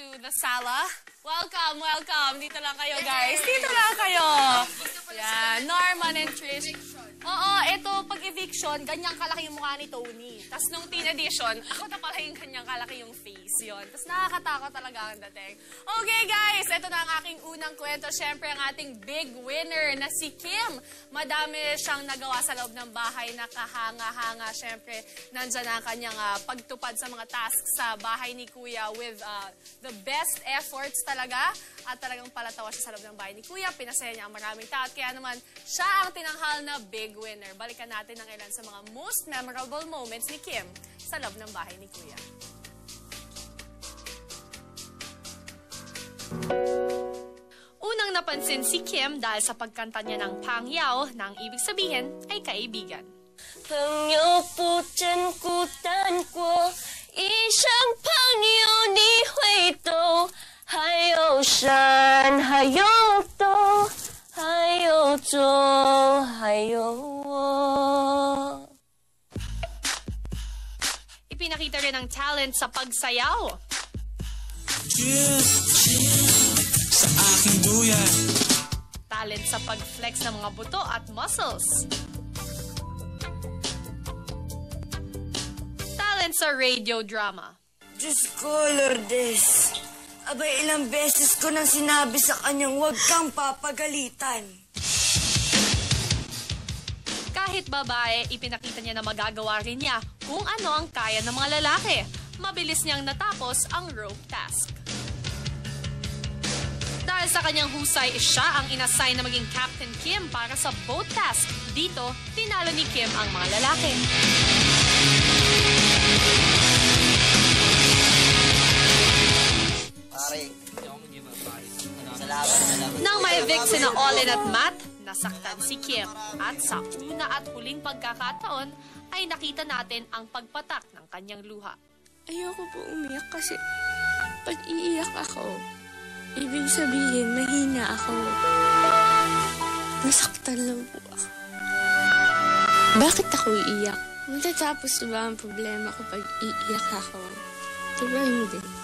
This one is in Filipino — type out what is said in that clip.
to the sala. Welcome, welcome. Dito lang kayo, guys. Dito lang kayo. Yan, Norman and Trish. Oo, ito, pag eviction, ganyang kalaki yung mukha ni Tony. Tapos nung teen edition, ako na pala yung ganyang kalaki yung face yon. Tapos nakakatakot talaga ang dating. Okay, guys, ito na ang aking unang kwento. Siyempre, ang ating big winner na si Kim. Madami siyang nagawa sa loob ng bahay na kahanga-hanga. Siyempre, nandyan ang kanyang pagtupad sa mga tasks sa bahay ni Kuya with the best efforts talaga. At talagang palatawa siya sa loob ng bahay ni Kuya. Pinasaya niya ang maraming tao. Kaya naman, siya ang tinanghal na big winner. Balikan natin ang ilan sa mga most memorable moments ni Kim sa loob ng bahay ni Kuya. Unang napansin si Kim dahil sa pagkanta niya ng Pangyaw na ang ibig sabihin ay kaibigan. 朋友不真孤单过，一生朋友你会懂，还有山，还有洞，还有钟，还有我。 Ipinakita rin ang talent sa pagsayaw. Sa aking duyan. Talent sa pag-flex ng mga buto at muscles. Talent sa radio drama. Diyos ko, Lourdes. Abay, ilang beses ko nang sinabi sa kanyang huwag kang papagalitan. Kahit babae, ipinakita niya na magagawa rin niya kung ano ang kaya ng mga lalaki. Mabilis niyang natapos ang rope task. Dahil sa kanyang husay, siya ang inassign na maging Captain Kim para sa boat task. Dito, tinalo ni Kim ang mga lalaki. Nang ma-evict sina Olin at Matt, nasaktan si Kim. At sa una at huling pagkakataon, ay nakita natin ang pagpatak ng kanyang luha. Ayoko po umiyak kasi pag iiyak ako, ibig sabihin mahina ako. Nasaktan lang po ako. Bakit ako iiyak? Matatapos na ba ang problema ko pag iiyak ako? Diba hindi?